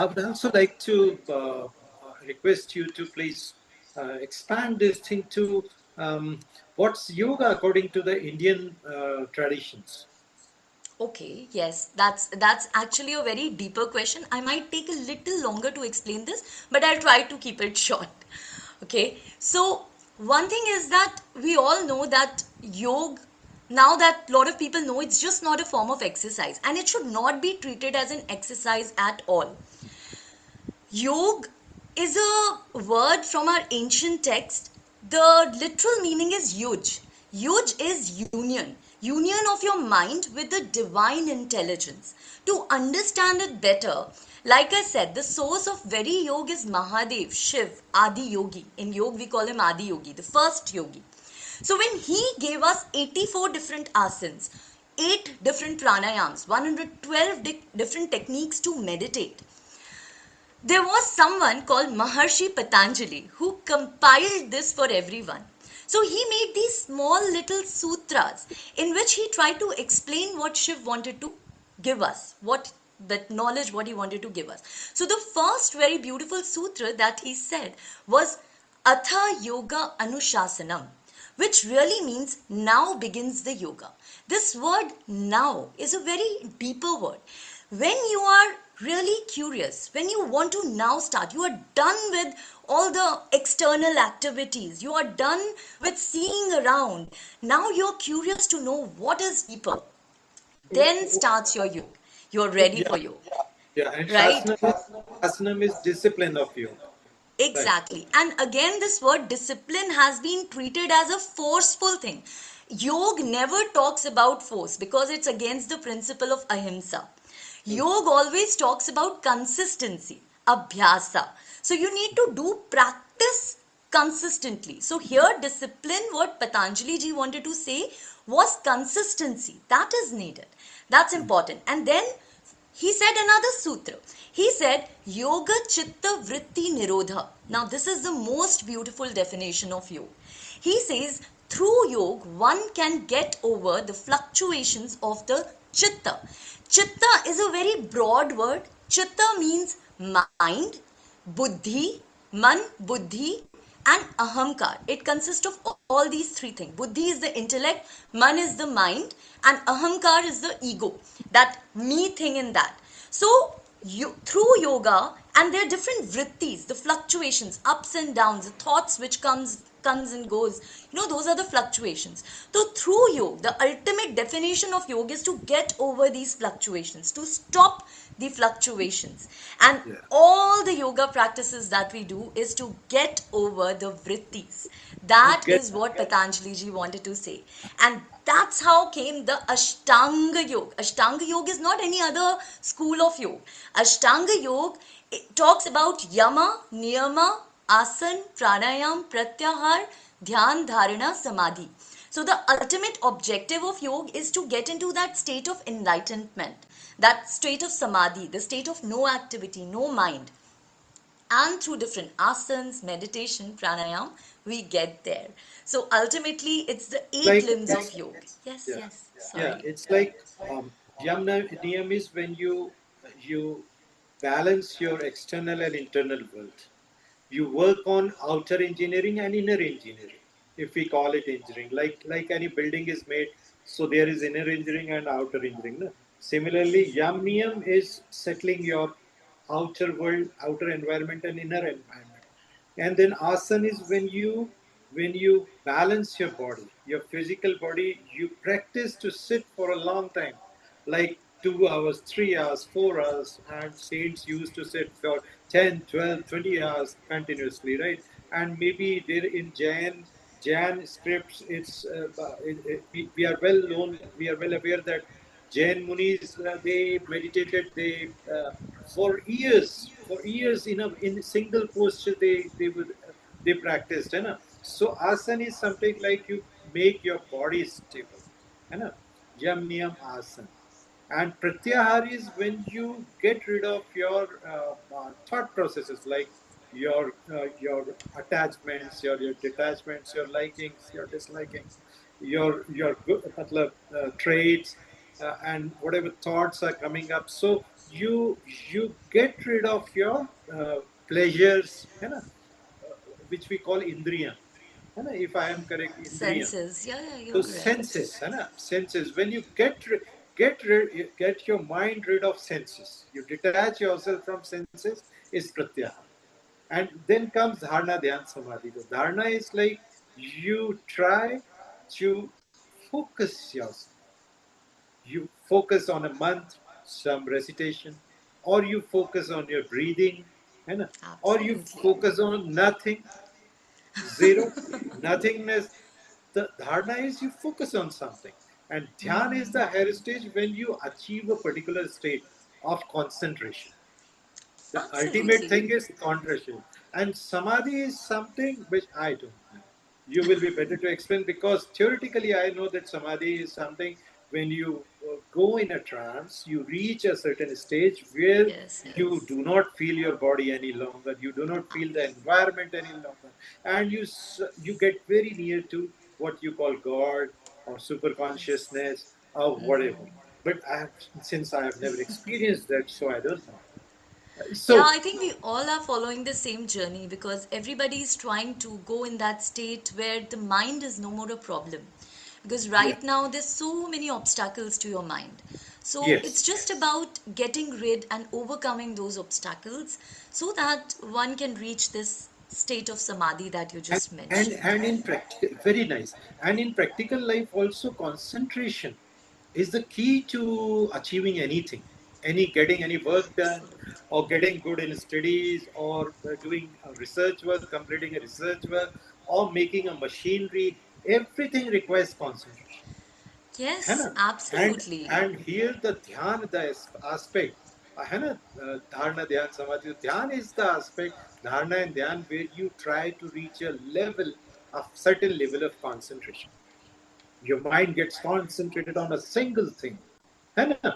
I would also like to request you to please expand this thing to what's yoga according to the Indian traditions. Okay, yes, that's actually a very deeper question. I might take a little longer to explain this, but I'll try to keep it short. Okay, so one thing is that we all know that yoga, now that a lot of people know, it's just not a form of exercise, and it should not be treated as an exercise at all. Yog is a word from our ancient text. The literal meaning is yuj. Yuj is union, union of your mind with the divine intelligence. To understand it better, like I said, the source of very yoga is Mahadev, Shiv, Adi Yogi. In yoga, we call him Adi Yogi, the first yogi. So when he gave us 84 different asanas, 8 different pranayams, 112 different techniques to meditate, there was someone called Maharshi Patanjali who compiled this for everyone. So he made these small little sutras in which he tried to explain what Shiv wanted to give us, what that knowledge, what he wanted to give us. So the first very beautiful sutra that he said was Atha Yoga Anushasanam, which really means now begins the yoga. This word now is a very deeper word. When you are really curious, when you want to now start, you are done with all the external activities, you are done with seeing around. Now you're curious to know what is deeper. Then starts your yoga. You're ready Yeah, for yoga, yeah, and right? Shasanam is discipline of yoga, right? Exactly. And again, this word discipline has been treated as a forceful thing. Yoga never talks about force because it's against the principle of ahimsa. Mm. Yoga always talks about consistency, abhyasa. So you need to do practice consistently. So here, discipline, what Patanjali ji wanted to say was consistency. That is needed. That's important. And then he said another sutra. He said, Yoga Chitta Vritti Nirodha. Now, this is the most beautiful definition of yoga. He says, through yoga, one can get over the fluctuations of the chitta. Chitta is a very broad word. Chitta means mind, buddhi, man, buddhi, and ahamkar. It consists of all these three things. Buddhi is the intellect, man is the mind, and ahamkar is the ego, that me thing in that. So you, through yoga, and there are different vrittis, the fluctuations, ups and downs, the thoughts which comes and goes, those are the fluctuations. So through yoga, the ultimate definition of yoga is to get over these fluctuations, to stop the fluctuations. And Yeah. all the yoga practices that we do is to get over the vrittis. To That get is what Patanjali ji wanted to say. And that's how came the Ashtanga Yoga. Ashtanga Yoga is not any other school of yoga. Ashtanga Yoga, it talks about yama, niyama, asan, pranayam, pratyahar, dhyan, dharana, samadhi. So the ultimate objective of yoga is to get into that state of enlightenment, that state of samadhi, the state of no activity, no mind. And through different asanas, meditation, pranayam, we get there. So ultimately, it's the eight like limbs of it's yoga. Yes, yeah, yes, yeah, sorry. it's like Yamna niyam is when you balance your external and internal world. You work on outer engineering and inner engineering, if we call it engineering. Like any building is made, so there is inner engineering and outer engineering. No? Similarly, Yam niyam is settling your outer world, outer environment, and inner environment. And then asana is when you balance your body, your physical body. You practice to sit for a long time, like 2 hours, 3 hours, 4 hours, and saints used to sit for 10, 12, 20 hours continuously, right? And maybe there in Jain scripts, we are well known, we are well aware that Jain Munis, they meditated, they for years in a single posture, they practiced, है ना? So asana is something like you make your body stable, है ना? Yam niyam asana. And pratyahar is when you get rid of your thought processes, like your attachments, your detachments, your likings, your dislikings, your good matlab, traits. and whatever thoughts are coming up. So you get rid of your pleasures, you know, which we call indriya. है ना? If I am correct, indriya. Senses. Yeah, yeah, you're So correct. senses, है ना? Senses. When you get your mind rid of senses, you detach yourself from senses, is pratyahara. And then comes dharana, dhyan, samadhi. The dharana is like you try to focus yourself. You focus on a month, some recitation, or you focus on your breathing, है ना? Or you Absolutely. focus on nothing, zero, nothingness. The dharana is you focus on something, and dhyan is the higher stage when you achieve a particular state of concentration. The ultimate Absolutely. thing is concentration, and samadhi is something which I don't know. You will be better to explain, because theoretically I know that samadhi is something when you go in a trance, you reach a certain stage where Yes, you yes. do not feel your body any longer, you do not feel the environment any longer, and you get very near to what you call God or super Yes. consciousness or whatever. But since I have never experienced that, so I don't know. Yeah, So I think we all are following the same journey because everybody is trying to go in that state where the mind is no more a problem. Because yeah, right now there's so many obstacles to your mind. So it's yes, just about getting rid and overcoming those obstacles so that one can reach this state of samadhi that you and just and mentioned. and in practical, very nice. And in practical life, also concentration is the key to achieving anything, any getting any work done, or getting good in studies, or doing a research work, completing a research work, or making a machinery. Everything requires concentration. है Yes, ना? And absolutely. and here the dhyan, the aspect, है ना? Dharana, dhyan, samadhi. Dhyan is the aspect, dharana and dhyan, where you try to reach a level, a certain level of concentration. Your mind gets concentrated on a single thing, है ना?